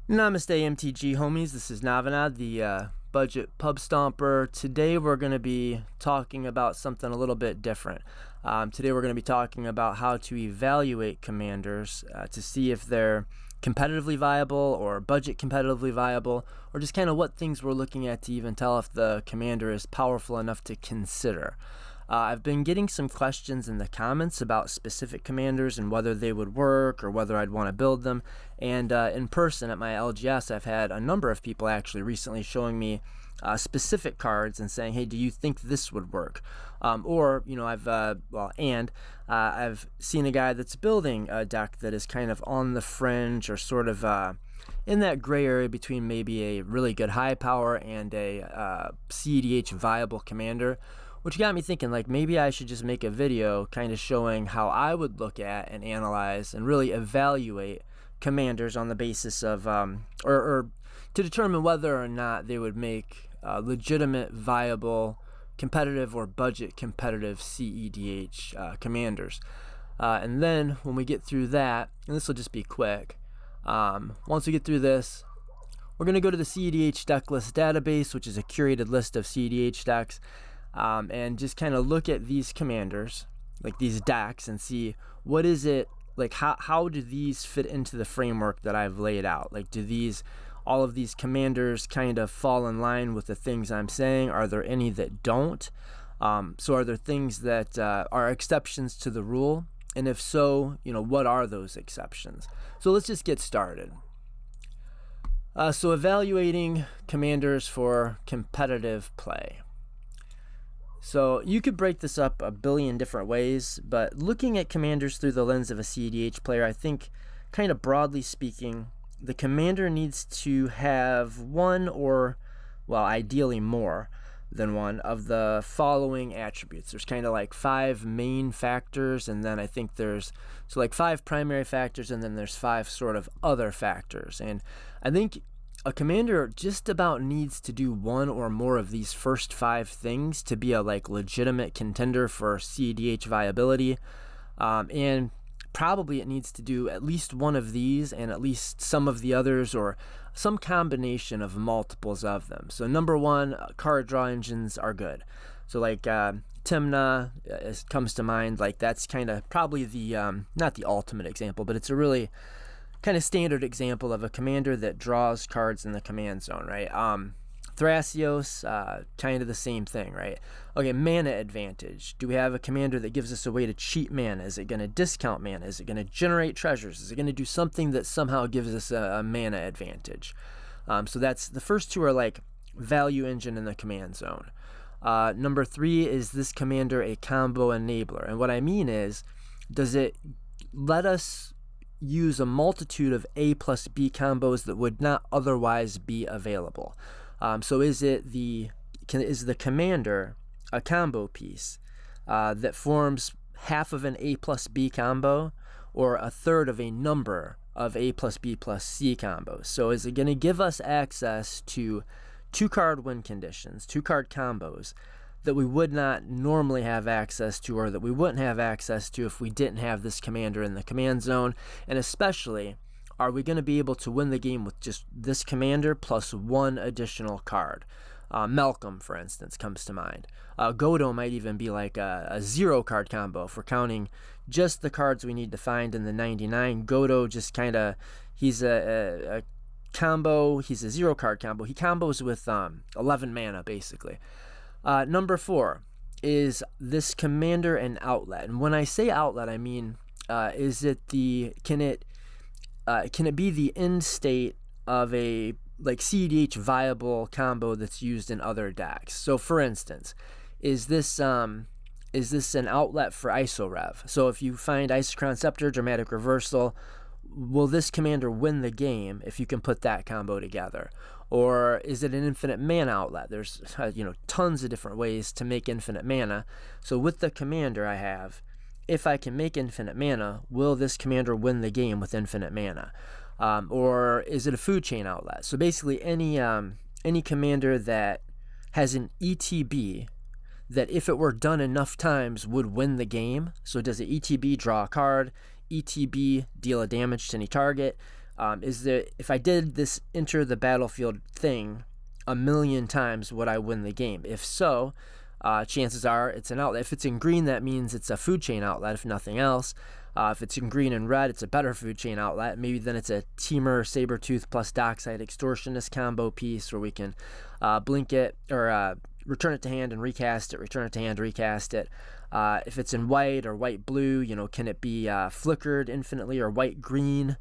Namaste MTG homies, this is Navanad, the budget pub stomper. Today we're going to be talking about something a little bit different. Today we're going to be talking about how to evaluate commanders to see if they're competitively viable or budget competitively viable, or just kind of what things we're looking at to even tell if the commander is powerful enough to consider. I've been getting some questions in the comments about specific commanders and whether they would work or whether I'd want to build them. And in person at my LGS, I've had a number of people actually recently showing me specific cards and saying, hey, do you think this would work? Or, you know, I've seen a guy that's building a deck that is kind of on the fringe or sort of in that gray area between maybe a really good high power and a cEdh viable commander. Which got me thinking, like, maybe I should just make a video kind of showing how I would look at and analyze and really evaluate commanders on the basis of, or to determine whether or not they would make legitimate, viable, competitive, or budget competitive cEdh commanders. And then when we get through that, and this will just be quick, once we get through this, we're going to go to the cEdh Decklist Database, which is a curated list of cEdh decks. And just kind of look at these commanders, like these decks, and see what is it, like how do these fit into the framework that I've laid out? Like, do all of these commanders kind of fall in line with the things I'm saying? Are there any that don't? So are there things that are exceptions to the rule? And if so, you know, what are those exceptions? So let's just get started. So evaluating commanders for competitive play. So you could break this up a billion different ways, but looking at commanders through the lens of a cEdh player, I think, kind of broadly speaking, the commander needs to have one or, well, ideally more than one of the following attributes. There's kind of like 5 main factors, and then I think there's, so like 5 primary factors, and then there's 5 sort of other factors. And I think a commander just about needs to do one or more of these first 5 things to be a legitimate contender for cEdh viability, and probably it needs to do at least one of these and at least some of the others, or some combination of multiples of them. So number 1, card draw engines are good. So like Tymna comes to mind. Like, that's kind of probably the not the ultimate example, but it's a really kind of standard example of a commander that draws cards in the command zone, right? Thrasios, kind of the same thing, right? Okay, mana advantage. Do we have a commander that gives us a way to cheat mana? Is it going to discount mana? Is it going to generate treasures? Is it going to do something that somehow gives us a mana advantage? So that's the first 2 are like value engine in the command zone. Number 3, is this commander a combo enabler? And what I mean is, does it let us use a multitude of A plus B combos that would not otherwise be available? So is the commander a combo piece that forms half of an A plus B combo, or a third of a number of A plus B plus C combos? So is it going to give us access to 2-card win conditions, 2-card combos that we would not normally have access to, or that we wouldn't have access to if we didn't have this commander in the command zone? And especially, are we going to be able to win the game with just this commander plus 1 additional card? Malcolm, for instance, comes to mind. Godo might even be like a 0-card combo. If we're counting just the cards we need to find in the 99, Godo just kind of, he's a combo, he's a 0-card combo. He combos with 11 mana, basically. Number 4, is this commander an outlet? And when I say outlet, I mean, is it can it be the end state of a cEdh viable combo that's used in other decks? So for instance, is this an outlet for IsoRev? So if you find Isochron Scepter, Dramatic Reversal, will this commander win the game if you can put that combo together? Or is it an infinite mana outlet? There's tons of different ways to make infinite mana. So with the commander I have, if I can make infinite mana, will this commander win the game with infinite mana? Or is it a food chain outlet? So basically any commander that has an ETB that, if it were done enough times, would win the game. So does the ETB draw a card? ETB deal a damage to any target? Is that if I did this enter the battlefield thing a million times, would I win the game? If so, chances are it's an outlet. If it's in green, that means it's a food chain outlet, if nothing else. If it's in green and red, it's a better food chain outlet. Maybe then it's a Teamer Sabertooth plus Dockside Extortionist combo piece where we can blink it or return it to hand and recast it, return it to hand, recast it. If it's in white or white-blue, can it be flickered infinitely or white-green?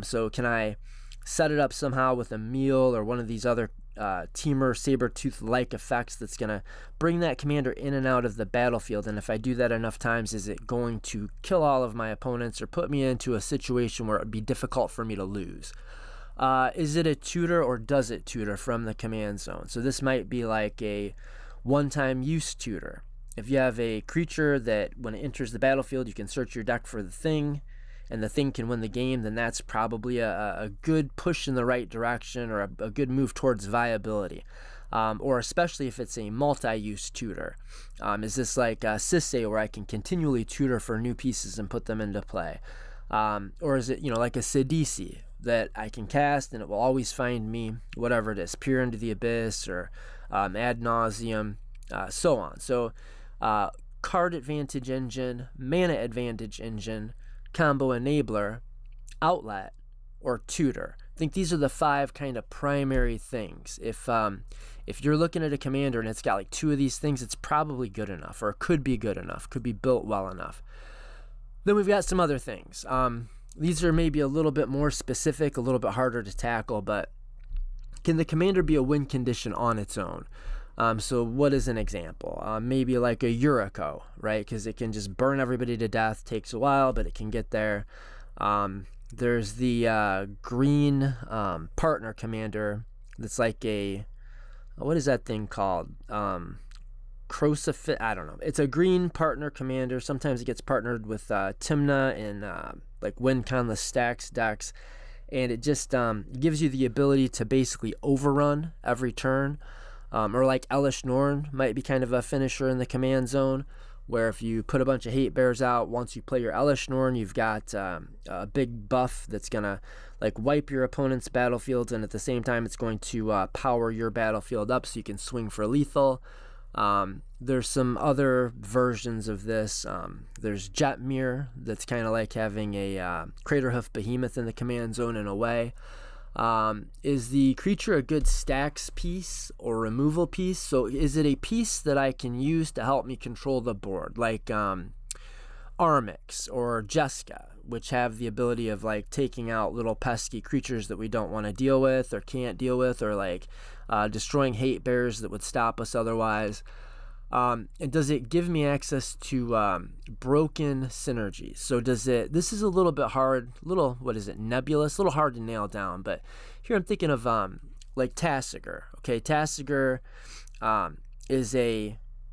So can I set it up somehow with a meal or one of these other Teamer Sabertooth-like effects that's going to bring that commander in and out of the battlefield? And if I do that enough times, is it going to kill all of my opponents or put me into a situation where it would be difficult for me to lose? Is it a tutor or does it tutor from the command zone? So this might be like a one-time use tutor. If you have a creature that when it enters the battlefield, you can search your deck for the thing, and the thing can win the game, then that's probably a good push in the right direction or a good move towards viability. Or especially if it's a multi-use tutor. Is this like a cEdh where I can continually tutor for new pieces and put them into play? Or is it, like a cEdh that I can cast and it will always find me, whatever it is, Peer into the Abyss or Ad Nauseum, so on. So card advantage engine, mana advantage engine, combo enabler, outlet, or tutor. I think these are the 5 kind of primary things. If you're looking at a commander and it's got like 2 of these things, it's probably good enough, or it could be good enough, could be built well enough. Then we've got some other things. These are maybe a little bit more specific, a little bit harder to tackle, but can the commander be a win condition on its own? So what is an example? Maybe like a Yuriko, right? Because it can just burn everybody to death. Takes a while, but it can get there. There's the green partner commander that's like a, what is that thing called? Crucifix, I don't know. It's a green partner commander. Sometimes it gets partnered with Tymna in like WinCon the Stacks decks. And it just gives you the ability to basically overrun every turn. Or like Elish Norn might be kind of a finisher in the command zone, where if you put a bunch of hate bears out, once you play your Elish Norn, you've got a big buff that's going to like wipe your opponent's battlefields, and at the same time it's going to power your battlefield up so you can swing for lethal. There's some other versions of this. There's Jetmir that's kind of like having a Craterhoof Behemoth in the command zone in a way. Is the creature a good stacks piece or removal piece? So is it a piece that I can use to help me control the board, like Armix or Jeska, which have the ability of like taking out little pesky creatures that we don't want to deal with or can't deal with, or like destroying hate bears that would stop us otherwise? And does it give me access to broken synergies? So does it, this is a little bit hard, nebulous, a little hard to nail down, but here I'm thinking of like Tasigur. Okay, Tasigur is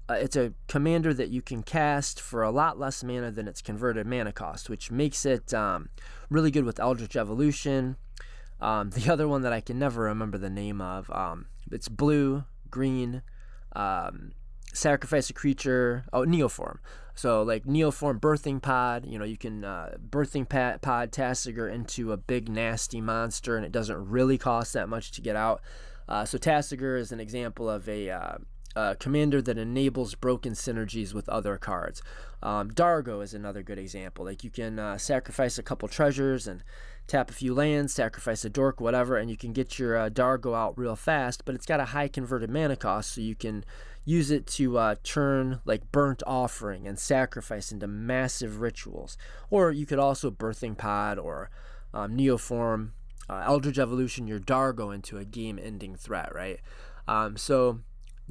it's a commander that you can cast for a lot less mana than its converted mana cost, which makes it really good with Eldritch Evolution. The other one that I can never remember the name of, it's blue, green, sacrifice a creature, Neoform. So like Neoform Birthing Pod, you can Birthing Pod Tasigur into a big nasty monster, and it doesn't really cost that much to get out. So Tasigur is an example of a commander that enables broken synergies with other cards. Dargo is another good example. Like you can sacrifice a couple treasures and tap a few lands, sacrifice a dork, whatever, and you can get your Dargo out real fast, but it's got a high converted mana cost, so you can use it to turn like Burnt Offering and sacrifice into massive rituals. Or you could also Birthing Pod or Neoform, Eldritch Evolution, your Dargo into a game-ending threat, right? So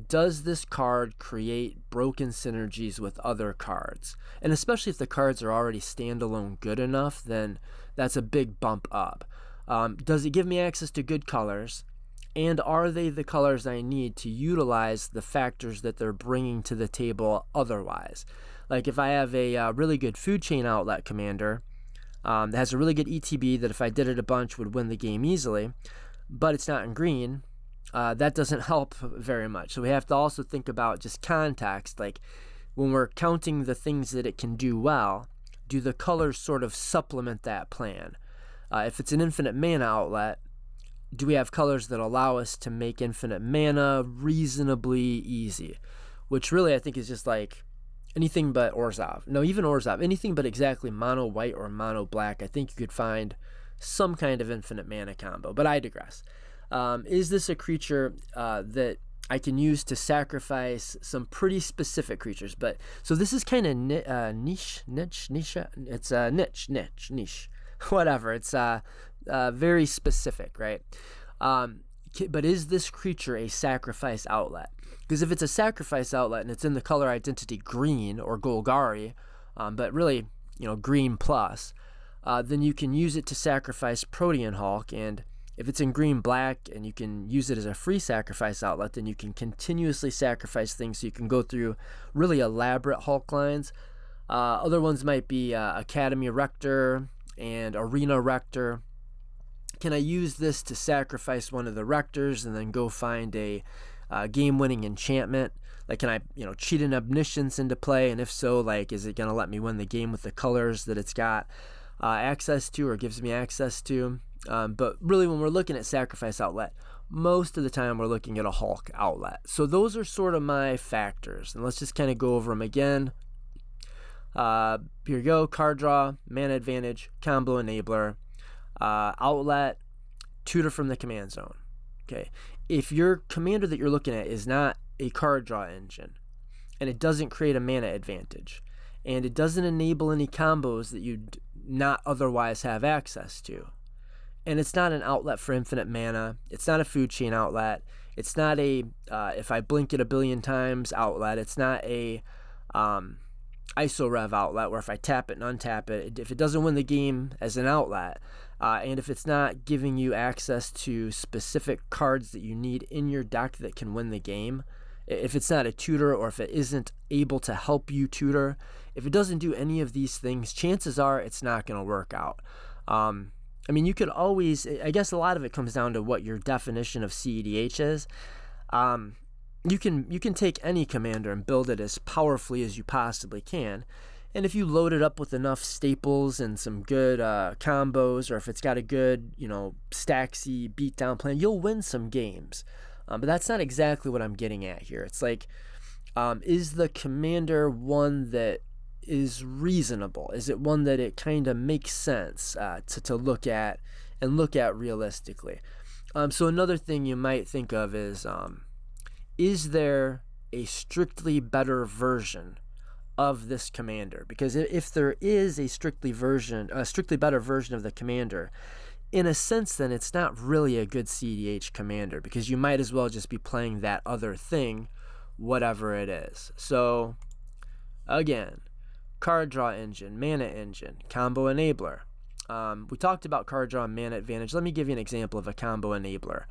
does this card create broken synergies with other cards? And especially if the cards are already standalone good enough, then that's a big bump up. Does it give me access to good colors? And are they the colors I need to utilize the factors that they're bringing to the table otherwise? Like if I have a really good food chain outlet commander that has a really good ETB that if I did it a bunch would win the game easily, but it's not in green, that doesn't help very much. So we have to also think about just context. Like when we're counting the things that it can do well, do the colors sort of supplement that plan? If it's an infinite mana outlet, do we have colors that allow us to make infinite mana reasonably easy? Which really I think is just like anything but Orzhov. No, even Orzhov. Anything but exactly mono white or mono black. I think you could find some kind of infinite mana combo. But I digress. Is this a creature that I can use to sacrifice some pretty specific creatures? But so this is kind of niche. It's a niche. Whatever. It's very specific, right? But is this creature a sacrifice outlet? Because if it's a sacrifice outlet and it's in the color identity green or Golgari, but really, green plus, then you can use it to sacrifice Protean Hulk. And if it's in green-black and you can use it as a free sacrifice outlet, then you can continuously sacrifice things. So you can go through really elaborate Hulk lines. Other ones might be Academy Rector and Arena Rector. Can I use this to sacrifice one of the Rectors and then go find a game-winning enchantment? Like, can I, cheat an Omniscience into play? And if so, like, is it going to let me win the game with the colors that it's got access to or gives me access to? But really, when we're looking at sacrifice outlet, most of the time we're looking at a Hulk outlet. So those are sort of my factors. And let's just kind of go over them again. Here you go. Card draw, mana advantage, combo enabler, outlet, tutor from the command zone. Okay. If your commander that you're looking at is not a card draw engine, and it doesn't create a mana advantage, and it doesn't enable any combos that you'd not otherwise have access to, and it's not an outlet for infinite mana, it's not a food chain outlet, it's not a if I blink it a billion times outlet, it's not a ISO Rev outlet where if I tap it and untap it, if it doesn't win the game as an outlet, and if it's not giving you access to specific cards that you need in your deck that can win the game, if it's not a tutor or if it isn't able to help you tutor, if it doesn't do any of these things, chances are it's not going to work out. You could always, I guess a lot of it comes down to what your definition of cEdh is. You can take any commander and build it as powerfully as you possibly can. And if you load it up with enough staples and some good combos, or if it's got a good, stacksy beatdown plan, you'll win some games. But that's not exactly what I'm getting at here. It's like, is the commander one that is reasonable? Is it one that it kind of makes sense to look at and look at realistically? So another thing you might think of is there a strictly better version of this commander? Because if there is a strictly better version of the commander, in a sense, then it's not really a good cEdh commander, because you might as well just be playing that other thing, whatever it is. So, again, card draw engine, mana engine, combo enabler. We talked about card draw and mana advantage. Let me give you an example of a combo enabler.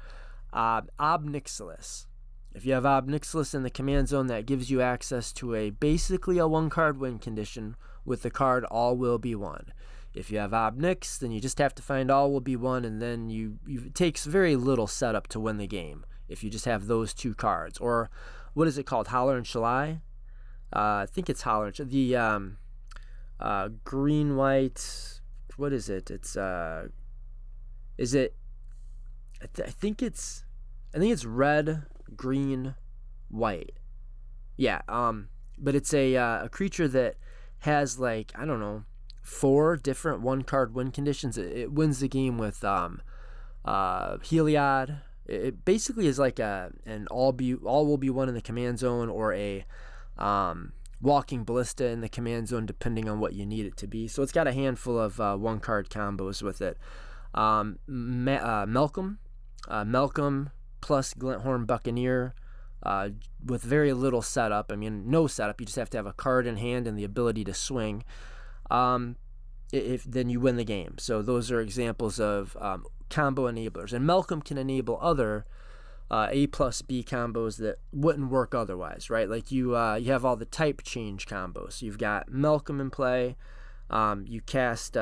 Ob Nixilis. If you have Ob Nixilis in the command zone, that gives you access to basically a one-card win condition with the card All Will Be Won. If you have Ob Nix, then you just have to find All Will Be Won, and then it takes very little setup to win the game if you just have those two cards. Or what is it called? Holler and Shalai? I think it's Holler and Shalai. The green-white, what is it? It's is it? I think it's red, green, white. Yeah. But it's a creature that has 4 different one-card win conditions. It wins the game with Heliad. It basically is like an all will be won in the command zone, or a walking ballista in the command zone, depending on what you need it to be. So it's got a handful of one-card combos with it. Malcolm plus Glinthorn Buccaneer, with very little setup. No setup. You just have to have a card in hand and the ability to swing. Then you win the game. So those are examples of combo enablers. And Malcolm can enable other A plus B combos that wouldn't work otherwise, right? Like you have all the type change combos. So you've got Malcolm in play. You cast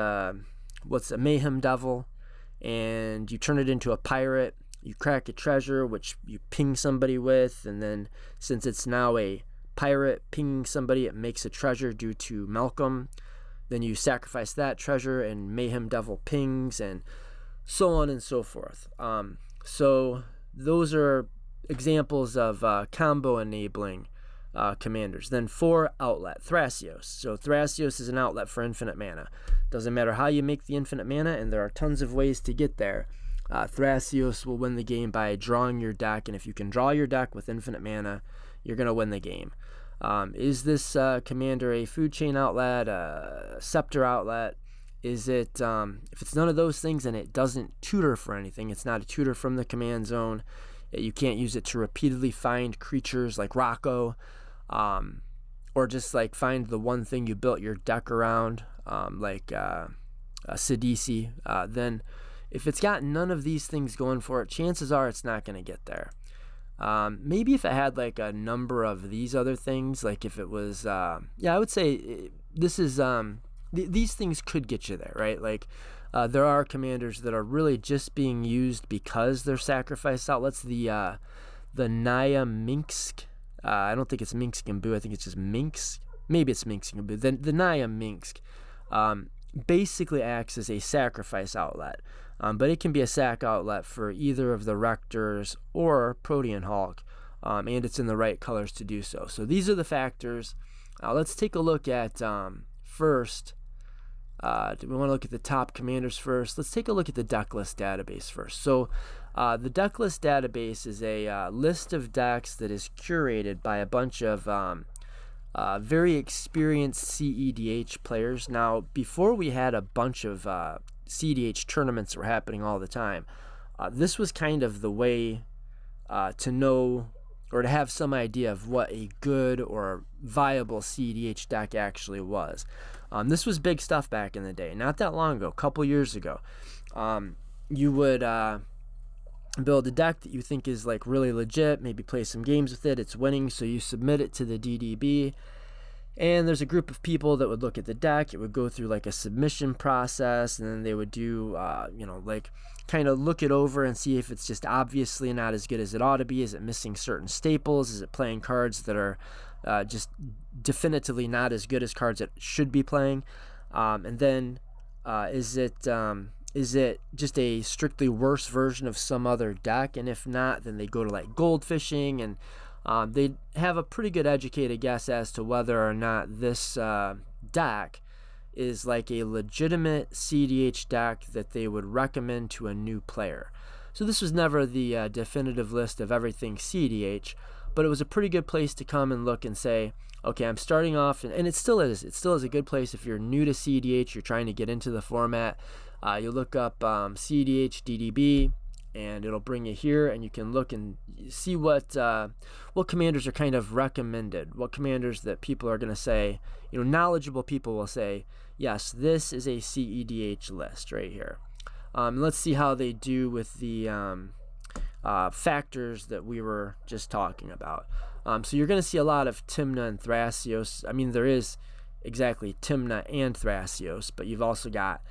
what's a Mayhem Devil, and you turn it into a pirate. You crack a treasure, which you ping somebody with, and then since it's now a pirate pinging somebody, it makes a treasure due to Malcolm. then you sacrifice that treasure and Mayhem Devil pings and so on and so forth. So those are examples of combo enabling commanders. Then 4, outlet, Thrasios. So Thrasios is an outlet for infinite mana. Doesn't matter how you make the infinite mana, and there are tons of ways to get there. Thrasios will win the game by drawing your deck, and if you can draw your deck with infinite mana, you're going to win the game. Is this commander a food chain outlet, a scepter outlet? Is it, if it's none of those things and it doesn't tutor for anything, it's not a tutor from the command zone, you can't use it to repeatedly find creatures like Rocco, or just like find the one thing you built your deck around, like cEdh, then if it's got none of these things going for it, chances are it's not going to get there. Maybe if it had like a number of these other things, like if it was, I would say this is, these things could get you there, right? Like there are commanders that are really just being used because they're sacrifice outlets. The Naya Minsk, I don't think it's Minsk and Boo, I think it's just Minsk. Maybe it's Minsk and Boo. The Naya Minsk basically acts as a sacrifice outlet. But it can be a sack outlet for either of the Rectors or Protean Hulk, and it's in the right colors to do so. So these are the factors. Let's take a look at first. Do we want to look at the top commanders first? Let's take a look at the Decklist Database first. So the Decklist Database is a list of decks that is curated by a bunch of very experienced cEdh players. Now, before we had a bunch of cEdh tournaments were happening all the time, this was kind of the way to know or to have some idea of what a good or viable cEdh deck actually was. This was big stuff back in the day, not that long ago, a couple years ago. You would build a deck that you think is like really legit, maybe play some games with it, it's winning, so you submit it to the DDB. And there's a group of people that would look at the deck. It would go through like a submission process, and then they would do, like kind of look it over and see if it's just obviously not as good as it ought to be. Is it missing certain staples? Is it playing cards that are just definitively not as good as cards it should be playing? And then is it just a strictly worse version of some other deck? And if not, then they go to like goldfishing, and they have a pretty good educated guess as to whether or not this deck is like a legitimate cEdh deck that they would recommend to a new player. So this was never the definitive list of everything cEdh, but it was a pretty good place to come and look and say, okay, I'm starting off, and it still is. It still is a good place if you're new to cEdh, you're trying to get into the format. You look up cEdh DDB, and it'll bring you here, and you can look and see what commanders are kind of recommended, what commanders that people are going to say, knowledgeable people will say, yes, this is a cEdh list right here. Let's see how they do with the factors that we were just talking about. So you're going to see a lot of Tymna and Thrasios. I mean, there is exactly Tymna and Thrasios, but you've also got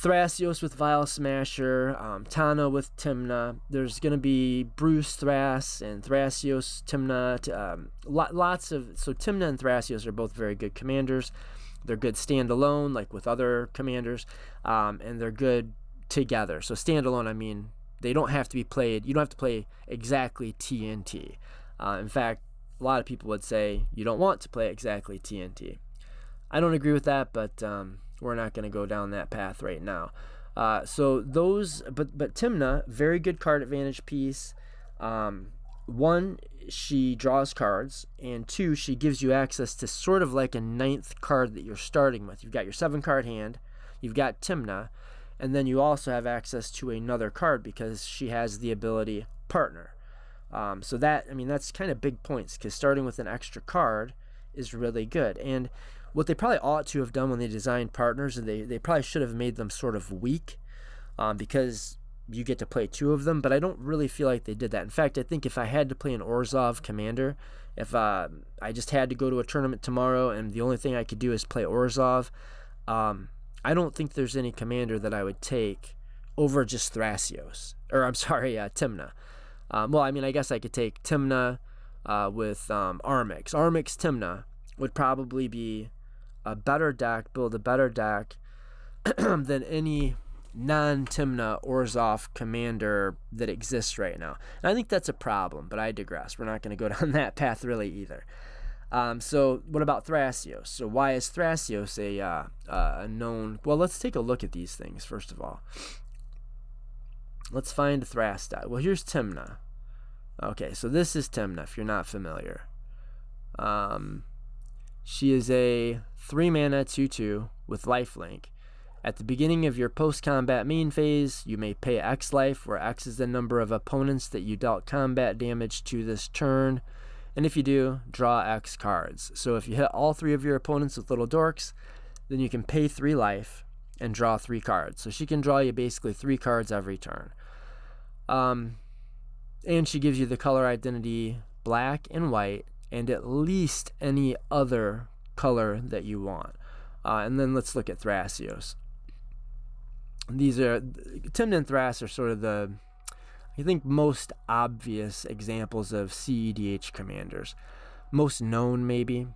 Thrasios with Vile Smasher, Tana with Tymna. There's going to be Bruce Thras and Thrasios, Tymna. Lots of, so Tymna and Thrasios are both very good commanders. They're good standalone, like with other commanders, and they're good together. So standalone, I mean, they don't have to be played. You don't have to play exactly TNT. In fact, a lot of people would say you don't want to play exactly TNT. I don't agree with that, but we're not going to go down that path right now. So those, but Tymna, very good card advantage piece. One, she draws cards, and two, she gives you access to sort of like a 9th card that you're starting with. You've got your 7-card hand, you've got Tymna, and then you also have access to another card because she has the ability Partner. So that, I mean, that's kind of big points, because starting with an extra card is really good. And what they probably ought to have done when they designed Partners, and they probably should have made them sort of weak, because you get to play 2 of them, but I don't really feel like they did that. In fact, I think if I had to play an Orzhov commander, if I just had to go to a tournament tomorrow and the only thing I could do is play Orzhov, I don't think there's any commander that I would take over just Thrasios, or I'm sorry, Tymna. Well, I mean, I guess I could take Tymna with Armix. Armix Tymna would probably be a better deck, build a better deck than any non-Tymna Orzhov commander that exists right now. And I think that's a problem, but I digress. We're not going to go down that path really either. So what about Thrasios? So why is Thrasios a known... Well, let's take a look at these things, first of all. Let's find a Thras deck. Well, here's Tymna. Okay, so this is Tymna, if you're not familiar. She is a 3-mana 2/2 with lifelink. At the beginning of your post-combat main phase, you may pay X life, where X is the number of opponents that you dealt combat damage to this turn. And if you do, draw X cards. So if you hit all 3 of your opponents with little dorks, then you can pay 3 life and draw 3 cards. So she can draw you basically 3 cards every turn. And she gives you the color identity black and white, and at least any other color that you want. And then let's look at Thrasios. These are Tymna and Thras are sort of the, I think, most obvious examples of cEdh commanders, most known maybe.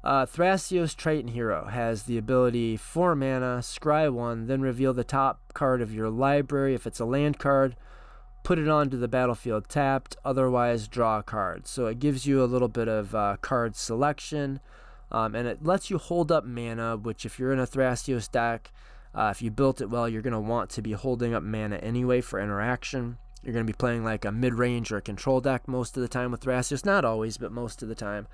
Thrasios Triton Hero has the ability 4 mana, scry 1, then reveal the top card of your library. If it's a land card, put it onto the battlefield tapped, otherwise draw a card. So it gives you a little bit of card selection, and it lets you hold up mana, which if you're in a Thrasios deck, if you built it well, you're going to want to be holding up mana anyway for interaction. You're going to be playing like a mid-range or a control deck most of the time with Thrasios. Not always, but most of the time.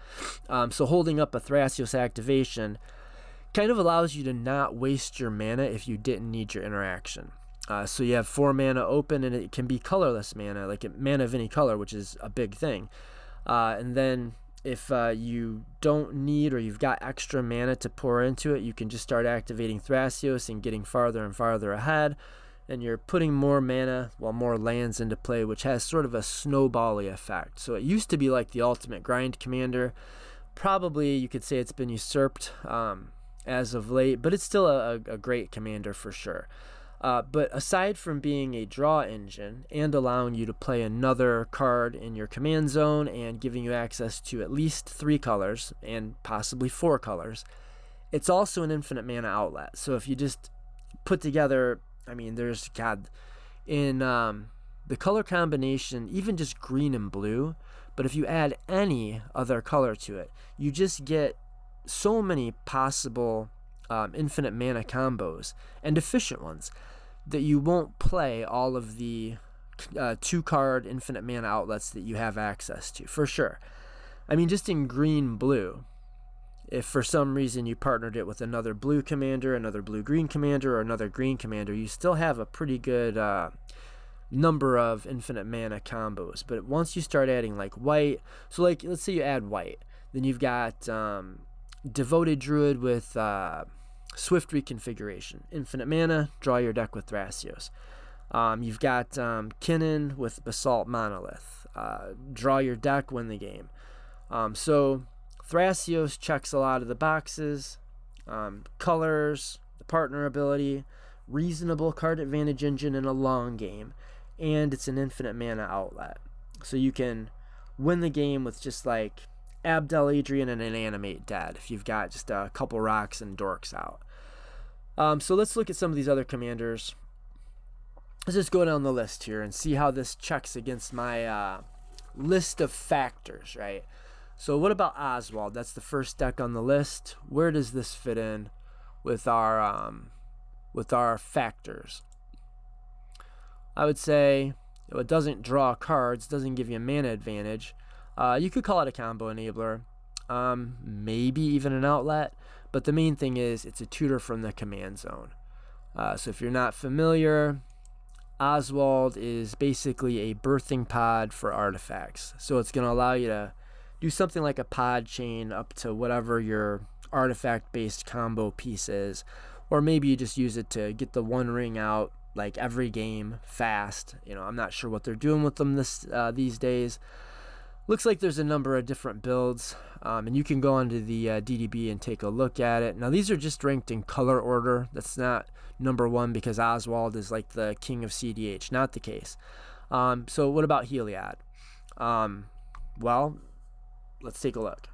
So holding up a Thrasios activation kind of allows you to not waste your mana if you didn't need your interaction. So you have 4 mana open, and it can be colorless mana, like mana of any color, which is a big thing. And then if you don't need, or you've got extra mana to pour into it, you can just start activating Thrasios and getting farther and farther ahead. And you're putting more mana, well, more lands into play, which has sort of a snowbally effect. So it used to be like the ultimate grind commander. Probably you could say it's been usurped as of late, but it's still a great commander for sure. But aside from being a draw engine and allowing you to play another card in your command zone and giving you access to at least 3 colors and possibly 4 colors, it's also an infinite mana outlet. So if you just put together, I mean, there's, God, in the color combination, even just green and blue, but if you add any other color to it, you just get so many possible infinite mana combos, and efficient ones, that you won't play all of the 2-card infinite mana outlets that you have access to, for sure. I mean, just in green-blue, if for some reason you partnered it with another blue commander, another blue-green commander, or another green commander, you still have a pretty good number of infinite mana combos. But once you start adding like white, so like let's say you add white, then you've got Devoted Druid with Swift Reconfiguration, infinite mana, draw your deck with Thrasios. You've got Kinnan with Basalt Monolith, draw your deck, win the game. So Thrasios checks a lot of the boxes, colors, the partner ability, reasonable card advantage engine in a long game, and it's an infinite mana outlet. So you can win the game with just like Abdel Adrian and an Animate Dead if you've got just a couple rocks and dorks out. So let's look at some of these other commanders. Let's just go down the list here and see how this checks against my list of factors, right? So what about Oswald? That's the first deck on the list. Where does this fit in with our factors? I would say it doesn't draw cards, doesn't give you a mana advantage. You could call it a combo enabler, maybe even an outlet, but the main thing is it's a tutor from the command zone. So if you're not familiar, Oswald is basically a birthing pod for artifacts. So it's going to allow you to do something like a pod chain up to whatever your artifact-based combo piece is, or maybe you just use it to get the one ring out like every game fast. You know, I'm not sure what they're doing with them these days. Looks like there's a number of different builds, and you can go onto the DDB and take a look at it. Now, these are just ranked in color order. That's not number one because Oswald is like the king of cEdh. Not the case. So what about Heliad? Well, let's take a look.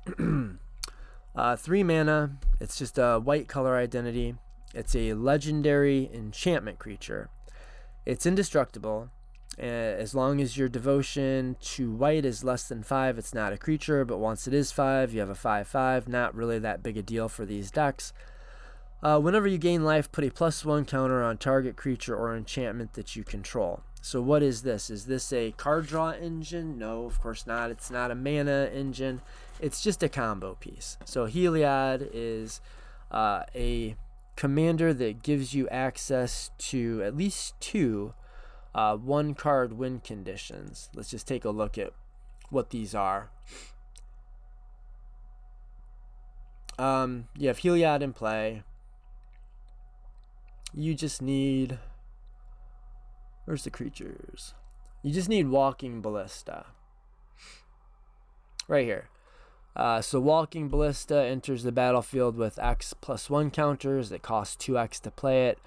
3 mana. It's just a white color identity. It's a legendary enchantment creature. It's indestructible. As long as your devotion to white is less than 5, it's not a creature, but once it is 5, you have a 5/5. Not really that big a deal for these decks. Whenever you gain life, put a +1 counter on target creature or enchantment that you control. So what is this? Is this a card draw engine? No, of course not. It's not a mana engine. It's just a combo piece. So Heliad is a commander that gives you access to at least 2 1-card win conditions. Let's just take a look at what these are. You have Heliad in play. You just need... Where's the creatures? You just need Walking Ballista. Right here. So Walking Ballista enters the battlefield with X +1 counters that cost 2X to play it.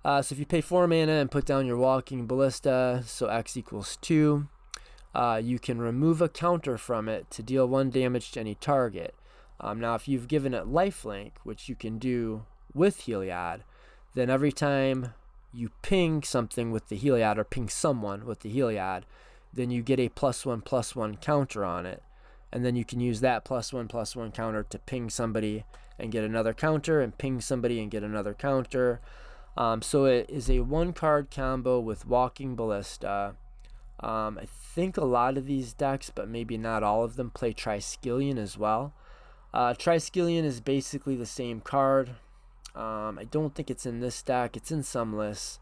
So if you pay 4 mana and put down your Walking Ballista, so X equals 2, you can remove a counter from it to deal 1 damage to any target. Now if you've given it lifelink, which you can do with Heliad, then every time you ping something with the Heliad, or ping someone with the Heliad, then you get a +1/+1 counter on it. And then you can use that +1/+1 counter to ping somebody and get another counter, and ping somebody and get another counter. So it is a 1-card combo with Walking Ballista. I think a lot of these decks, but maybe not all of them, play Triskelion as well. Triskelion is basically the same card. I don't think it's in this deck. It's in some lists.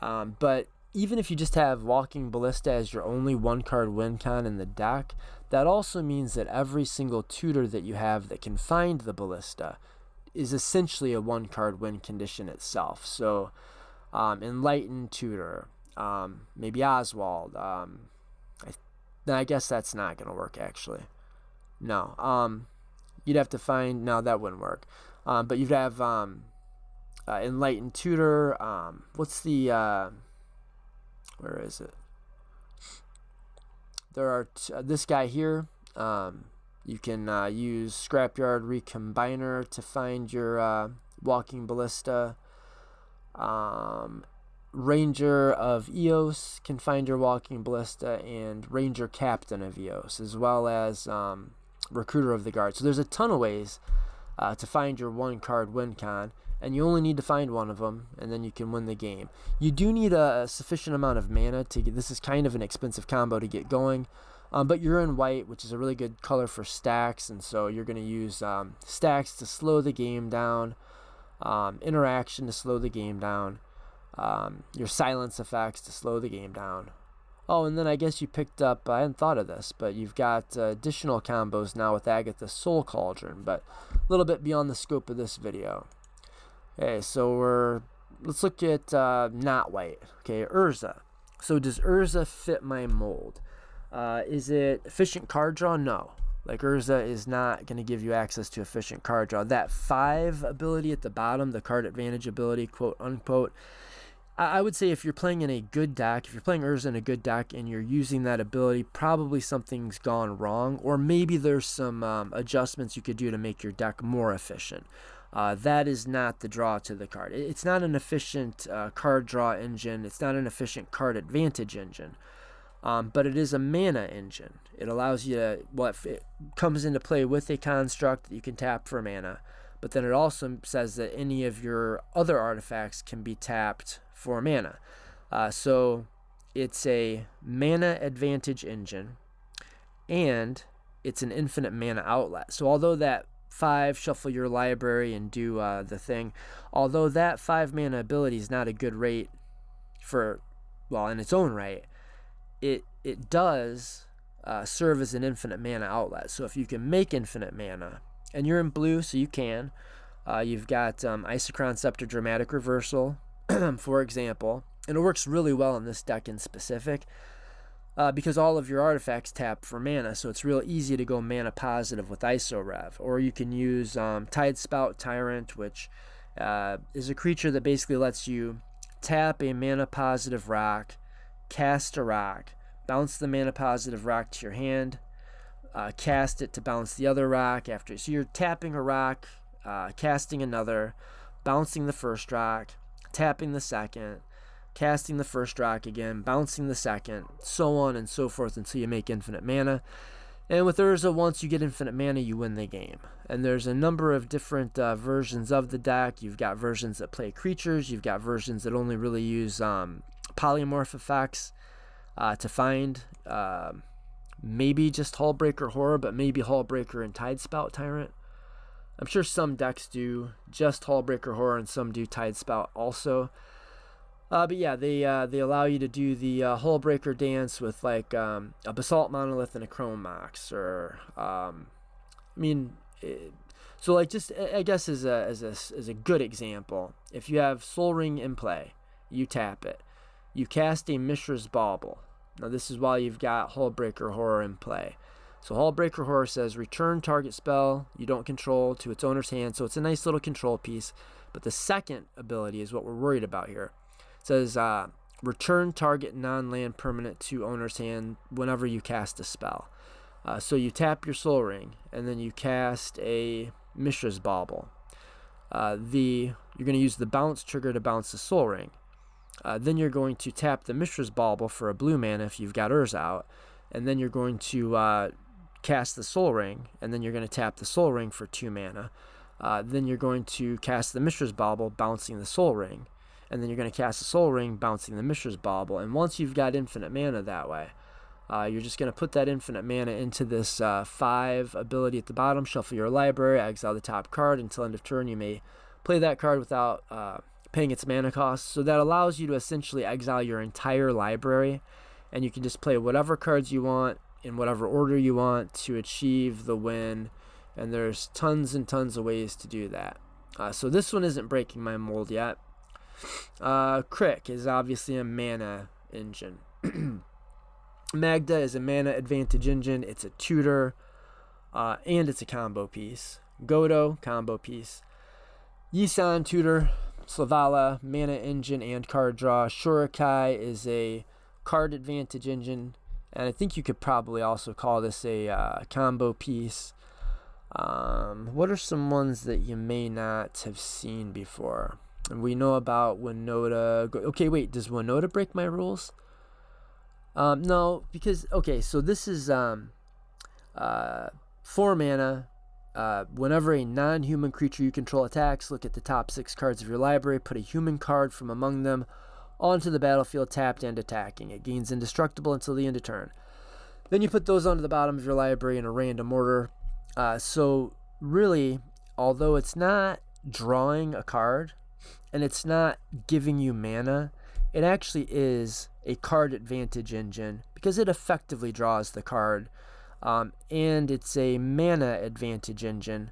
But even if you just have Walking Ballista as your only 1-card win con in the deck, that also means that every single tutor that you have that can find the Ballista is essentially a 1-card win condition itself. So Enlightened Tutor, maybe Oswald. I guess that's not going to work, actually. No. You'd have to find... No, that wouldn't work. But you'd have Enlightened Tutor. What's the... where is it? There are this guy here. You can use Scrapyard Recombiner to find your Walking Ballista. Ranger of Eos can find your Walking Ballista, and Ranger Captain of Eos, as well as Recruiter of the Guard. So there's a ton of ways to find your 1-card win con, and you only need to find one of them, and then you can win the game. You do need a sufficient amount of mana to get... This is kind of an expensive combo to get going, but you're in white, which is a really good color for stacks, and so you're going to use stacks to slow the game down, interaction to slow the game down, your silence effects to slow the game down. Oh, and then I guess you picked up, I hadn't thought of this, but you've got additional combos now with Agatha's Soul Cauldron, but a little bit beyond the scope of this video. Okay, so let's look at not white. Okay, Urza. So does Urza fit my mold? Is it efficient card draw? No. Like, Urza is not going to give you access to efficient card draw. That 5 ability at the bottom, the card advantage ability, quote unquote, I would say if you're playing in a good deck, if you're playing Urza in a good deck and you're using that ability, probably something's gone wrong, or maybe there's some adjustments you could do to make your deck more efficient. That is not the draw to the card. It's not an efficient card draw engine. It's not an efficient card advantage engine. But it is a mana engine. It allows you to, well, it comes into play with a construct that you can tap for mana, but then it also says that any of your other artifacts can be tapped for mana. So it's a mana advantage engine, and it's an infinite mana outlet. So although that 5, shuffle your library and do the thing, although that 5 mana ability is not a good rate for, well, in its own right, it does serve as an infinite mana outlet. So if you can make infinite mana, and you're in blue, so you can, you've got Isochron Scepter Dramatic Reversal, for example, and it works really well in this deck in specific, because all of your artifacts tap for mana, so it's real easy to go mana positive with Iso Rev. Or you can use Tidespout Tyrant, which is a creature that basically lets you tap a mana positive rock, cast a rock, bounce the mana positive rock to your hand, cast it to bounce the other rock after. So you're tapping a rock, casting another, bouncing the first rock, tapping the second, casting the first rock again, bouncing the second, so on and so forth until you make infinite mana. And with Urza, once you get infinite mana, you win the game. And there's a number of different versions of the deck. You've got versions that play creatures. You've got versions that only really use polymorph effects to find maybe just Hullbreaker Horror, but maybe Hullbreaker and Tidespout Tyrant. I'm sure some decks do just Hullbreaker Horror and some do Tidespout also. But yeah, they allow you to do the Hullbreaker dance with like a Basalt Monolith and a Chrome Mox, or so like just I guess as a good example, if you have Sol Ring in play, you tap it, you cast a Mishra's Bauble. Now this is while you've got Hullbreaker Horror in play. So Hullbreaker Horror says return target spell you don't control to its owner's hand, so it's a nice little control piece. But the second ability is what we're worried about here. It says return target non-land permanent to owner's hand whenever you cast a spell. So you tap your Sol Ring, and then you cast a Mishra's Bauble. You're going to use the bounce trigger to bounce the Sol Ring. Then you're going to tap the Mishra's Bauble for a blue mana if you've got Urza out, and then you're going to cast the Sol Ring, and then you're going to tap the Sol Ring for 2 mana. Then you're going to cast the Mishra's Bauble, bouncing the Sol Ring, and then you're going to cast the Sol Ring, bouncing the Mishra's Bauble. And once you've got infinite mana that way, you're just going to put that infinite mana into this 5 ability at the bottom, shuffle your library, exile the top card. Until end of turn, you may play that card without paying its mana cost. So that allows you to essentially exile your entire library, and you can just play whatever cards you want in whatever order you want to achieve the win. And there's tons and tons of ways to do that. So this one isn't breaking my mold yet. Crick is obviously a mana engine. Magda is a mana advantage engine. It's a tutor, and it's a combo piece. Godo, combo piece. Yisan, tutor. Slavala, mana engine and card draw. Shurikai is a card advantage engine, and I think you could probably also call this a combo piece. What are some ones that you may not have seen before? And we know about Winota. Okay, wait, does Winota break my rules? No, because, okay, so this is 4 mana. Whenever a non-human creature you control attacks, look at the top 6 cards of your library, put a human card from among them onto the battlefield tapped and attacking. It gains indestructible until the end of turn. Then you put those onto the bottom of your library in a random order. So really, although it's not drawing a card and it's not giving you mana, it actually is a card advantage engine because it effectively draws the card. And it's a mana advantage engine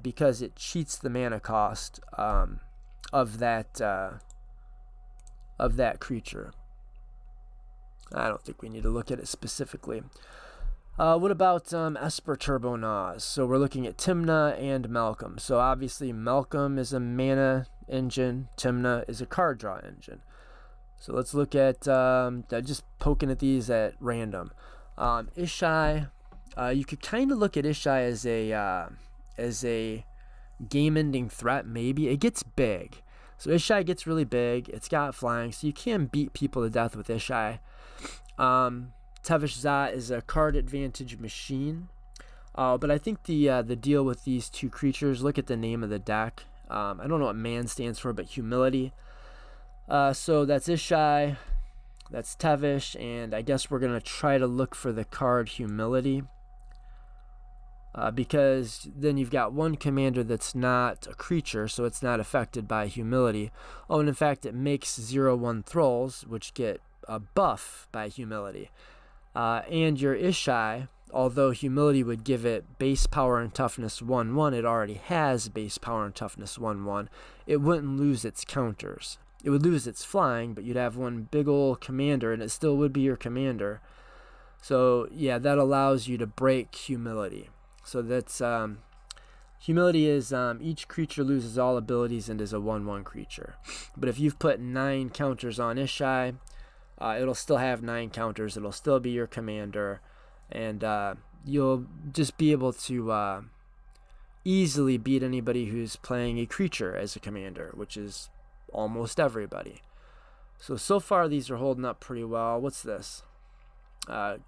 because it cheats the mana cost of that creature. I don't think we need to look at it specifically. What about Esper Turbo Nas? So we're looking at Tymna and Malcolm. So obviously Malcolm is a mana engine. Tymna is a card draw engine. So let's look at just poking at these at random. Isai. You could kind of look at Isai as a game-ending threat. Maybe it gets big. So Isai gets really big. It's got flying, so you can beat people to death with Isai. Tevesh Zat is a card advantage machine. But I think the deal with these two creatures, look at the name of the deck. I don't know what man stands for, but humility. So that's Isai, that's Tevesh, and I guess we're going to try to look for the card humility. Because then you've got one commander that's not a creature, so it's not affected by humility. Oh, and in fact, it makes 0/1 thralls, which get a buff by humility. And your Isai, although humility would give it base power and toughness 1/1, it already has base power and toughness 1/1. It wouldn't lose its counters. It would lose its flying, but you'd have one big old commander, and it still would be your commander. So, yeah, that allows you to break humility. So that's humility is each creature loses all abilities and is a 1/1 creature. But if you've put 9 counters on Isai, it'll still have 9 counters. It'll still be your commander, and you'll just be able to easily beat anybody who's playing a creature as a commander, which is almost everybody. So far these are holding up pretty well. What's this?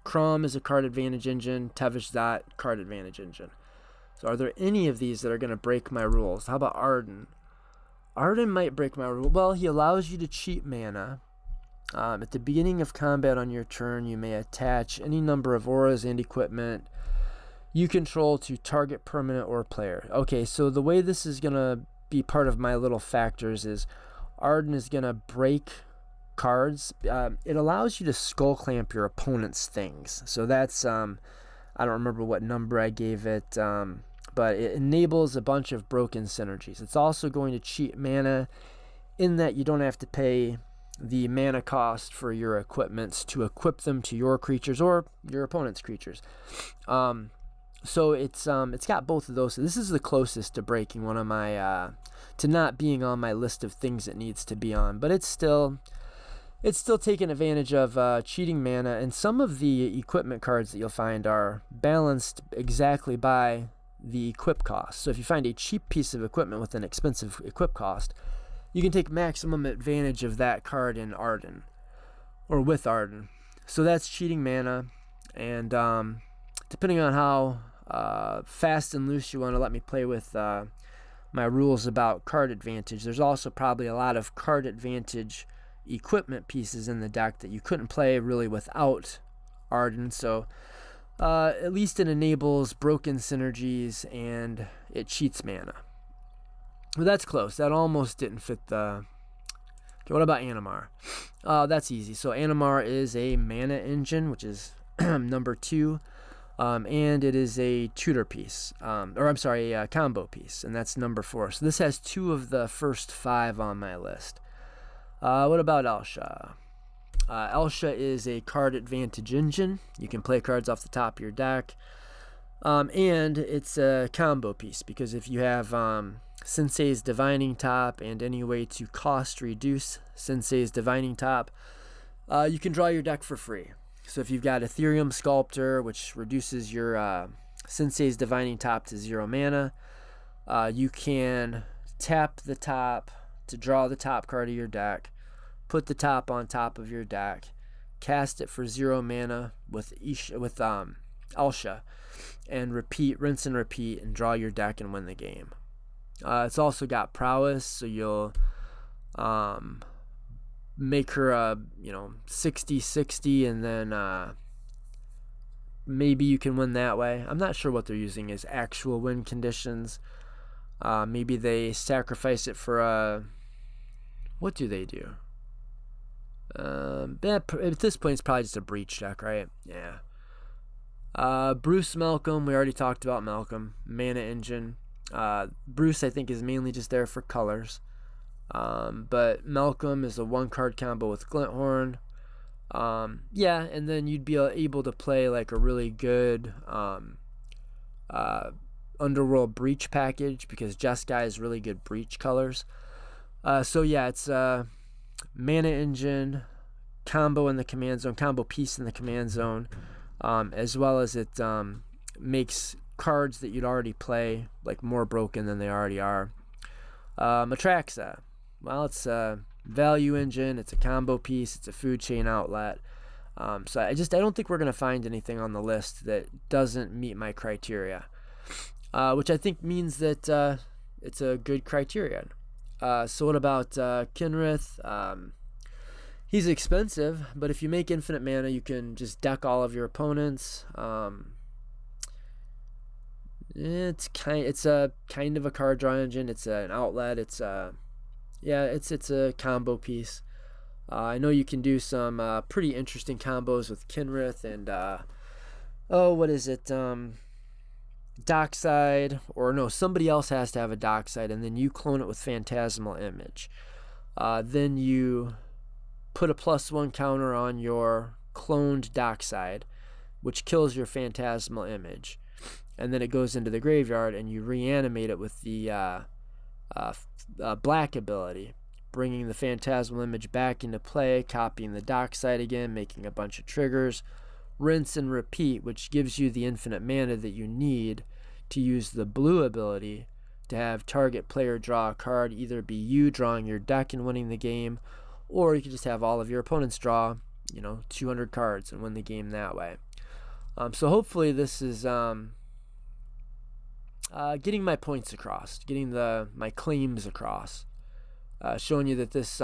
Crom is a card advantage engine. Tevish Dot, card advantage engine. So are there any of these that are going to break my rules? How about Arden? Arden might break my rule. Well, he allows you to cheat mana. At the beginning of combat on your turn, you may attach any number of auras and equipment you control to target permanent or player. Okay, so the way this is going to be part of my little factors is Arden is going to break cards. It allows you to skull clamp your opponent's things. So that's, I don't remember what number I gave it, but it enables a bunch of broken synergies. It's also going to cheat mana in that you don't have to pay the mana cost for your equipments to equip them to your creatures or your opponent's creatures. So it's got both of those. So this is the closest to breaking one of my to not being on my list of things it needs to be on, but it's still taking advantage of cheating mana, and some of the equipment cards that you'll find are balanced exactly by the equip cost. So if you find a cheap piece of equipment with an expensive equip cost, you can take maximum advantage of that card in Arden, or with Arden. So that's cheating mana, and depending on how fast and loose you want to let me play with my rules about card advantage, there's also probably a lot of card advantage equipment pieces in the deck that you couldn't play really without Arden. So at least it enables broken synergies and it cheats mana. Well, that's close. That almost didn't fit the... Okay, what about Animar? That's easy. So Animar is a mana engine, which is number 2. And it is a tutor piece. A combo piece. And that's number 4. So this has 2 of the first 5 on my list. What about Elsha? Elsha is a card advantage engine. You can play cards off the top of your deck. And it's a combo piece, because if you have Sensei's Divining Top and any way to cost reduce Sensei's Divining Top, you can draw your deck for free. So if you've got Ethereum Sculptor, which reduces your Sensei's Divining Top to 0 mana, you can tap the top to draw the top card of your deck, put the top on top of your deck, cast it for 0 mana with Elsha, and rinse and repeat, and draw your deck and win the game. It's also got prowess, so you'll make her a 60-60, and then maybe you can win that way. I'm not sure what they're using as actual win conditions. Maybe they sacrifice it for a... What do they do? At this point, it's probably just a breach deck, right? Yeah. Bruce Malcolm, we already talked about Malcolm. Mana engine. Bruce, I think, is mainly just there for colors. But Malcolm is a 1-card combo with Glinthorn. Yeah, and then you'd be able to play like a really good Underworld Breach package, because Jeskai is really good breach colors. So yeah, it's mana engine, combo in the command zone, combo piece in the command zone, as well as it makes cards that you'd already play like more broken than they already are. Atraxa, well, it's a value engine, it's a combo piece, it's a food chain outlet. So I don't think we're going to find anything on the list that doesn't meet my criteria, which I think means that it's a good criterion. So what about Kenrith? He's expensive, but if you make infinite mana, you can just deck all of your opponents. It's a kind of a card draw engine. It's an outlet. It's a combo piece. I know you can do some pretty interesting combos with Kenrith and what is it? Dockside, or no, somebody else has to have a Dockside, and then you clone it with Phantasmal Image. Then you put a +1 counter on your cloned Dockside, which kills your Phantasmal Image, and then it goes into the graveyard, and you reanimate it with the black ability, bringing the Phantasmal Image back into play, copying the Dockside again, making a bunch of triggers, rinse and repeat, which gives you the infinite mana that you need to use the blue ability to have target player draw a card, either be you drawing your deck and winning the game, or you could just have all of your opponents draw, 200 cards and win the game that way. So hopefully this is getting my points across, getting my claims across, showing you that this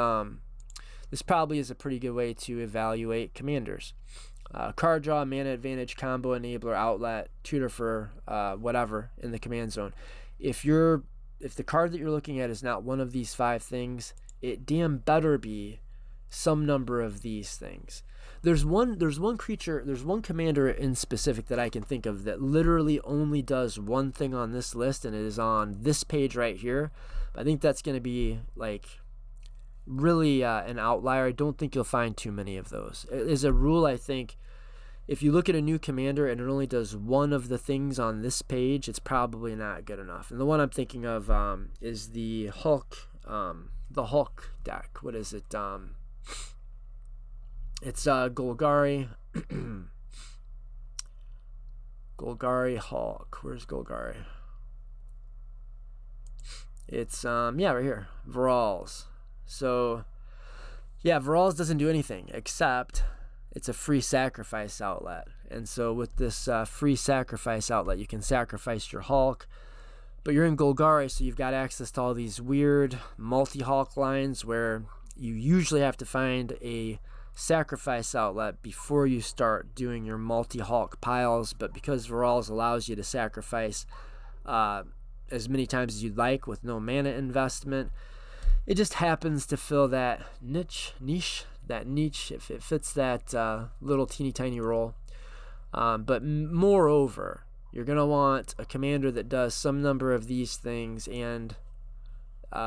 probably is a pretty good way to evaluate commanders. Card draw, mana advantage, combo enabler, outlet, tutor for whatever in the command zone. If the card that you're looking at is not one of these 5 things, it damn better be some number of these things. There's one commander in specific that I can think of that literally only does one thing on this list, and it is on this page right here. I think that's going to be really an outlier. I don't think you'll find too many of those. As a rule, I think if you look at a new commander and it only does one of the things on this page, it's probably not good enough. And the one I'm thinking of is the Hulk deck. What is it? It's Golgari. Golgari Hulk. Where's Golgari? It's right here. Virals. So yeah, Virals doesn't do anything except it's a free sacrifice outlet. And so with this free sacrifice outlet, you can sacrifice your Hulk, but you're in Golgari, so you've got access to all these weird multi-Hulk lines where you usually have to find a sacrifice outlet before you start doing your multi-Hulk piles. But because Virals allows you to sacrifice as many times as you'd like with no mana investment, it just happens to fill that niche. If it fits that little teeny tiny role. But moreover, you're going to want a commander that does some number of these things, and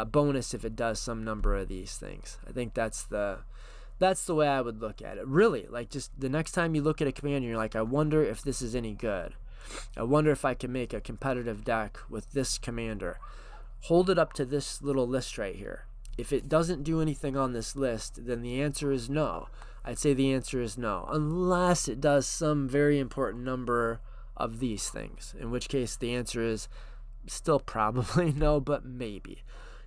bonus if it does some number of these things. I think that's the way I would look at it. Really, just the next time you look at a commander, you're like, I wonder if this is any good. I wonder if I can make a competitive deck with this commander. Hold it up to this little list right here. If it doesn't do anything on this list, then the answer is no. I'd say the answer is no, unless it does some very important number of these things, in which case the answer is still probably no, but maybe.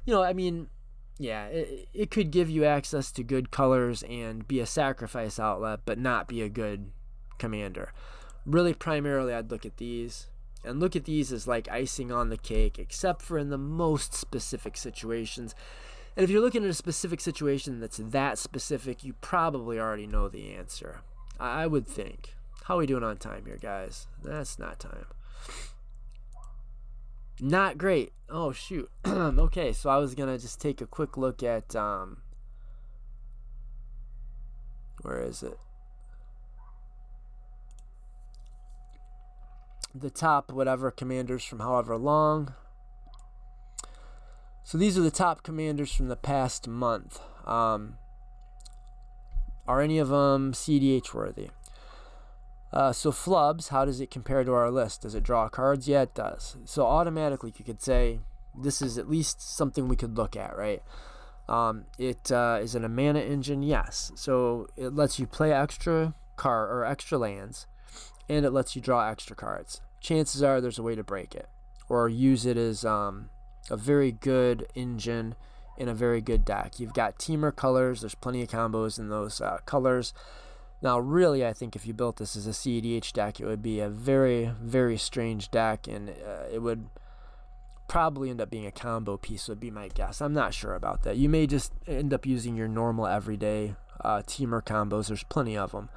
Yeah, it could give you access to good colors and be a sacrifice outlet, but not be a good commander. Really, primarily, I'd look at these. And look at these as like icing on the cake, except for in the most specific situations. And if you're looking at a specific situation that's that specific, you probably already know the answer, I would think. How are we doing on time here, guys? That's not time. Not great. Oh, shoot. Okay, so I was going to just take a quick look at, where is it? The top whatever commanders from however long. So these are the top commanders from the past month. Are any of them cEdh worthy? So Flubs, how does it compare to our list? Does it draw cards? Yeah, it does. So automatically you could say this is at least something we could look at, right? Is it a mana engine? Yes. So it lets you play extra lands, and it lets you draw extra cards. Chances are there's a way to break it or use it as a very good engine in a very good deck. You've got teamer colors. There's plenty of combos in those colors. Now, really, I think if you built this as a cEdh deck, it would be a very, very strange deck, and it would probably end up being a combo piece, would be my guess. I'm not sure about that. You may just end up using your normal everyday teamer combos. There's plenty of them.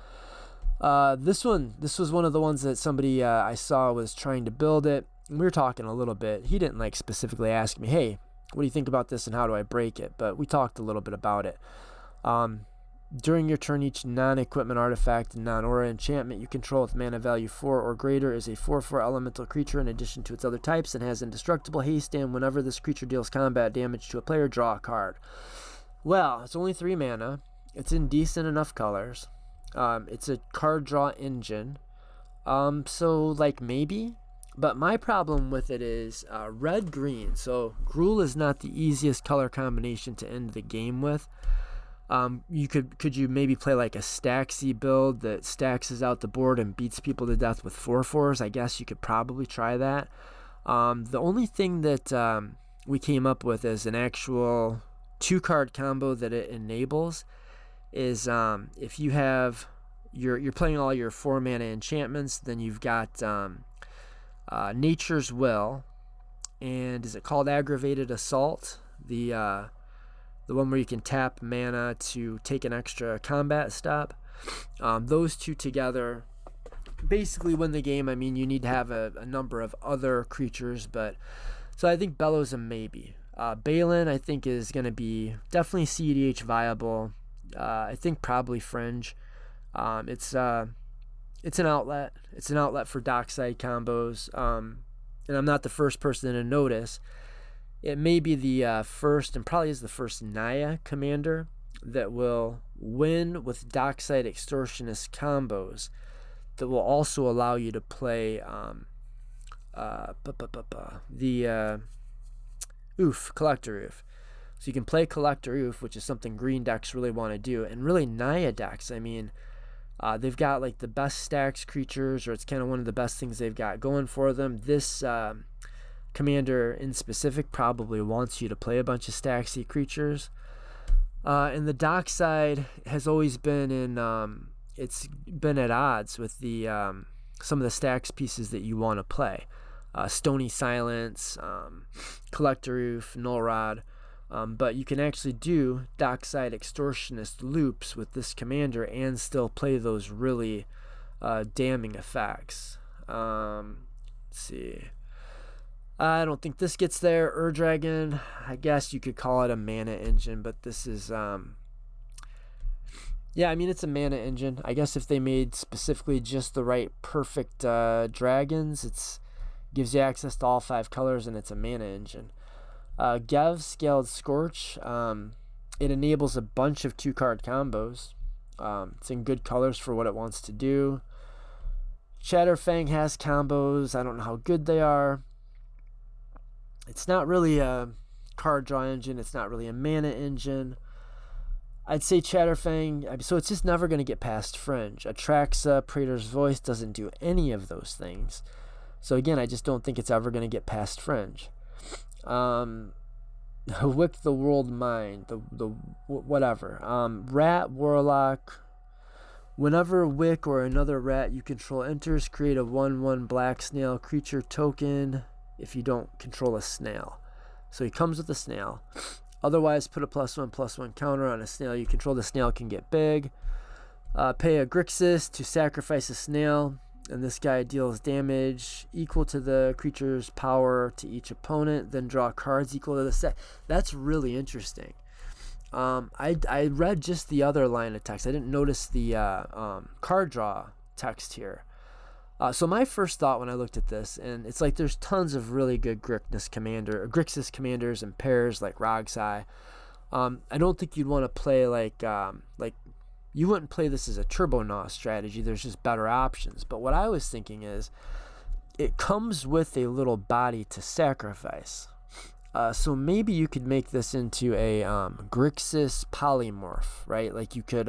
This was one of the ones that somebody I saw was trying to build it. We were talking a little bit. He didn't specifically ask me, hey, what do you think about this and how do I break it? But we talked a little bit about it. During your turn, each non-equipment artifact and non-aura enchantment you control with mana value 4 or greater is a 4/4 elemental creature in addition to its other types and has indestructible haste, and whenever this creature deals combat damage to a player, draw a card. Well, it's only 3 mana. It's in decent enough colors. It's a card draw engine. So maybe. But my problem with it is red-green. So Gruul is not the easiest color combination to end the game with. Could you maybe play like a Staxy build that staxes out the board and beats people to death with 4/4s? I guess you could probably try that. The only thing that we came up with as an actual 2-card combo that it enables is if you have you're playing all your 4-mana enchantments, then you've got Nature's Will, and is it called Aggravated Assault? The one where you can tap mana to take an extra combat step. Those two together basically win the game. I mean, you need to have a number of other creatures, but so I think Bellow's a maybe. Balin, I think, is going to be definitely cEdh viable. I think probably Fringe. It's an outlet. It's an outlet for dockside combos. And I'm not the first person to notice. It may be the first, and probably is the first Naya commander that will win with dockside extortionist combos that will also allow you to play Collector Oof. So you can play Collector Oof, which is something green decks really want to do. And really Naya decks, I mean, they've got like the best stacks creatures, or it's kind of one of the best things they've got going for them. This commander in specific probably wants you to play a bunch of Staxy creatures. And the dockside has always been it's been at odds with the some of the stacks pieces that you want to play. Stony Silence, Collector Oof, Null Rod. But you can actually do dockside extortionist loops with this commander and still play those really damning effects. Let's see. I don't think this gets there. Ur-Dragon, I guess you could call it a mana engine, but this is yeah, I mean, it's a mana engine. I guess if they made specifically just the right perfect dragons, it's gives you access to all 5 colors, and it's a mana engine. Gev, Scaled Scorch, it enables a bunch of 2-card combos. It's in good colors for what it wants to do. Shatterfang has combos. I don't know how good they are. It's not really a card draw engine. It's not really a mana engine. I'd say Shatterfang, so it's just never going to get past Fringe. Atraxa, Praetor's Voice doesn't do any of those things. So again, I just don't think it's ever going to get past Fringe. Wick the World Mind, the whatever. Rat, Warlock. Whenever Wick or another rat you control enters, create a 1/1 black snail creature token if you don't control a snail. So he comes with a snail. Otherwise, put a +1/+1 counter on a snail you control. The snail can get big. Pay a Grixis to sacrifice a snail, and this guy deals damage equal to the creature's power to each opponent, then draw cards equal to the set. That's really interesting. I read just the other line of text. I didn't notice the card draw text here. So my first thought when I looked at this, and it's like there's tons of really good Grixis commanders and pairs like Rogsai. I don't think you'd want to play like you wouldn't play this as a Turbo Gnaw strategy. There's just better options. But what I was thinking is it comes with a little body to sacrifice. So maybe you could make this into a Grixis polymorph, right? Like you could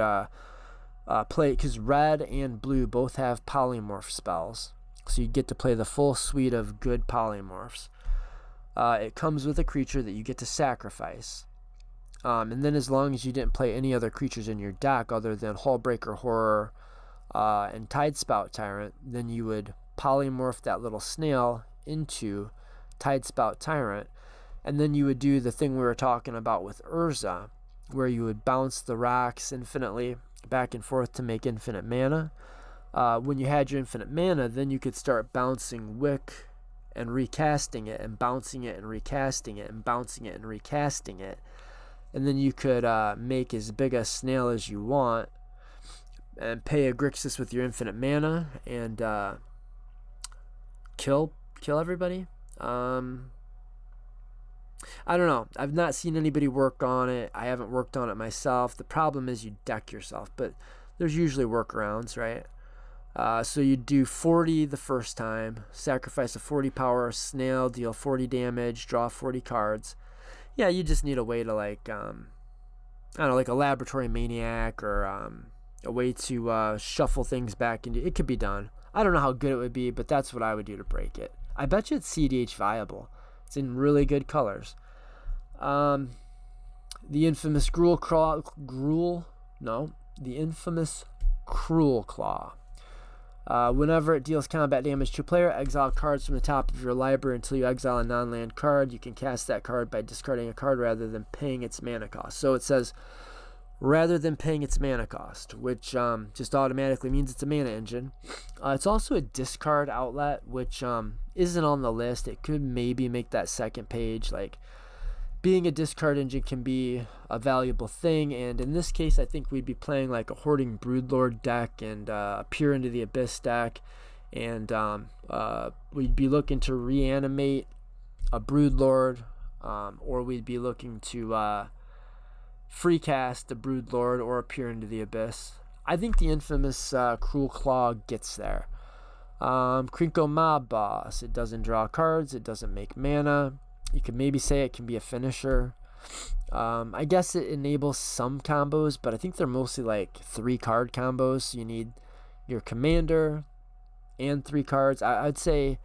play, because red and blue both have polymorph spells. So you get to play the full suite of good polymorphs. It comes with a creature that you get to sacrifice. And then as long as you didn't play any other creatures in your deck other than Hullbreaker Horror and Tidespout Tyrant, then you would polymorph that little snail into Tidespout Tyrant. And then you would do the thing we were talking about with Urza, where you would bounce the rocks infinitely back and forth to make infinite mana. When you had your infinite mana, then you could start bouncing Wick and recasting it, and bouncing it and recasting it, and bouncing it and recasting it. And then you could make as big a snail as you want and pay a Grixis with your infinite mana and kill everybody. I don't know. I've not seen anybody work on it. I haven't worked on it myself. The problem is you deck yourself, but there's usually workarounds, right? So you do 40 the first time, sacrifice a 40 power snail, deal 40 damage, draw 40 cards. Yeah, you just need a way to like I don't know, like a laboratory maniac or a way to shuffle things back into. It could be done. I don't know how good it would be, but that's what I would do to break it. I bet you it's cEdh viable. It's in really good colors. The infamous the infamous Cruel Claw. Whenever it deals combat damage to a player, exile cards from the top of your library until you exile a non-land card. You can cast that card by discarding a card rather than paying its mana cost. So it says rather than paying its mana cost, which just automatically means it's a mana engine. It's also a discard outlet, which isn't on the list. It could maybe make that second page. Like, being a discard engine can be a valuable thing, and in this case I think we'd be playing like a Hoarding Broodlord deck and a Peer into the Abyss deck, and we'd be looking to reanimate a Broodlord, or we'd be looking to free cast a Broodlord or a Peer into the Abyss. I think the infamous Cruel Claw gets there. Krinko Mob Boss. It doesn't draw cards, it doesn't make mana. You could maybe say it can be a finisher. I guess it enables some combos, but I think they're mostly like 3-card combos. So you need your commander and 3 cards. I'd say,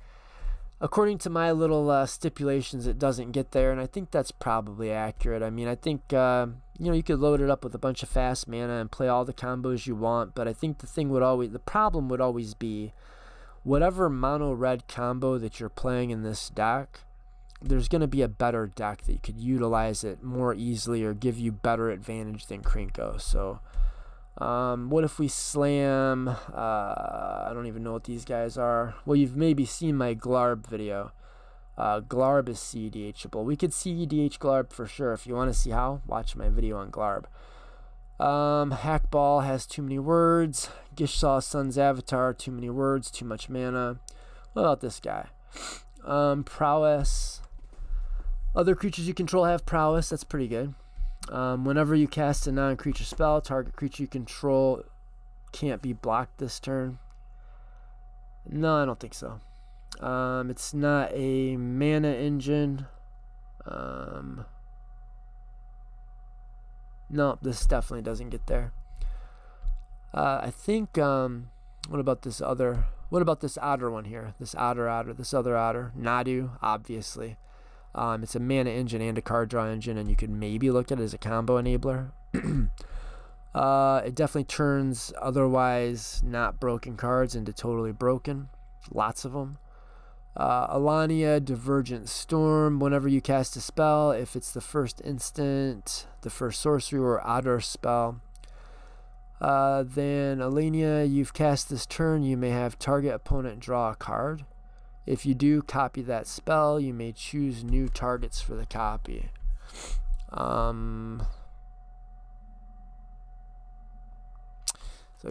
according to my little stipulations, it doesn't get there, and I think that's probably accurate. I mean, I think you could load it up with a bunch of fast mana and play all the combos you want, but I think the problem would always be whatever mono red combo that you're playing in this deck. There's going to be a better deck that you could utilize it more easily or give you better advantage than Krinko. So what if we slam, I don't even know what these guys are. Well, you've maybe seen my Glarb video. Glarb is cEdhable. We could cEdh Glarb for sure. If you want to see how, watch my video on Glarb. Hackball has too many words. Gishsaw Sun's Avatar, too many words, too much mana. What about this guy? Prowess. Other creatures you control have prowess. That's pretty good. Whenever you cast a non-creature spell, target creature you control can't be blocked this turn. No, I don't think so. It's not a mana engine. No, this definitely doesn't get there. I think, what about this otter one here? This other otter. Nadu, obviously. It's a mana engine and a card draw engine, and you could maybe look at it as a combo enabler. It definitely turns otherwise not broken cards into totally broken. Lots of them. Elenia, Divergent Storm. Whenever you cast a spell, if it's the first instant, the first sorcery, or otter spell, then Elenia, you've cast this turn, you may have target opponent draw a card. If you do, copy that spell. You may choose new targets for the copy. So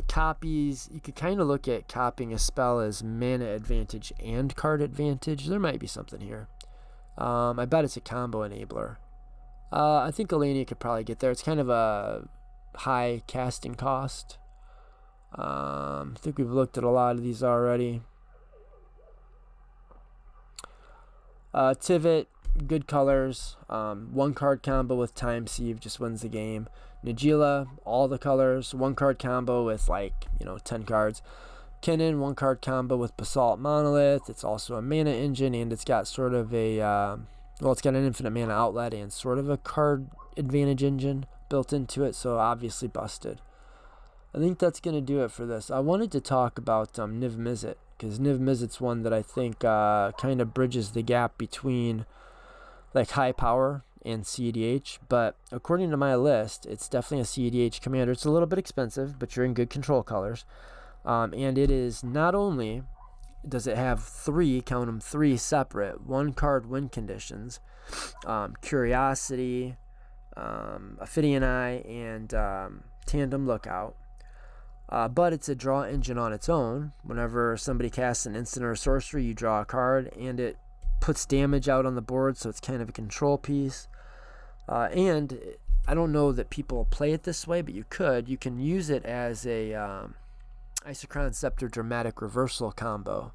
copies, you could kind of look at copying a spell as mana advantage and card advantage. There might be something here. I bet it's a combo enabler. I think Elenia could probably get there. It's kind of a high casting cost. I think we've looked at a lot of these already. Tivit, good colors. 1-card combo with Time Sieve just wins the game. Nihila, all the colors. 1-card combo with 10 cards. Kennen, 1-card combo with Basalt Monolith. It's also a mana engine, and it's got sort of it's got an infinite mana outlet and sort of a card advantage engine built into it, so obviously busted. I think that's going to do it for this. I wanted to talk about Niv Mizzet, because Niv Mizzet's one that I think kind of bridges the gap between high power and cEdh, but according to my list, it's definitely a cEdh commander. It's a little bit expensive, but you're in good control colors. And it is not only does it have 3 separate 1-card win conditions, Curiosity, Ophidian Eye, and Tandem Lookout, but it's a draw engine on its own. Whenever somebody casts an instant or a sorcery, you draw a card, and it puts damage out on the board, so it's kind of a control piece. And I don't know that people play it this way, but you can use it as a Isochron Scepter Dramatic Reversal combo.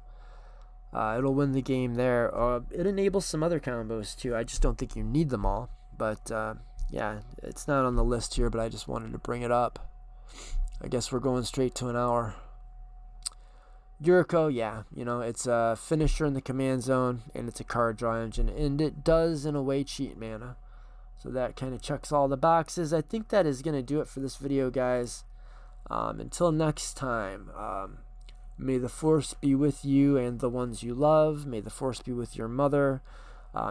It'll win the game there. It enables some other combos too. I just don't think you need them all, but yeah, it's not on the list here, but I just wanted to bring it up. I guess we're going straight to an hour. Yuriko, yeah, you know, it's a finisher in the command zone, and it's a card draw engine, and it does, in a way, cheat mana. So that kind of checks all the boxes. I think that is going to do it for this video, guys. Until next time, may the Force be with you and the ones you love. May the Force be with your mother.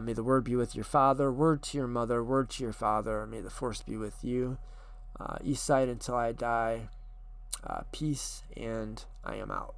May the Word be with your father. Word to your mother. Word to your father. May the Force be with you. Isai until I die. Peace, and I am out.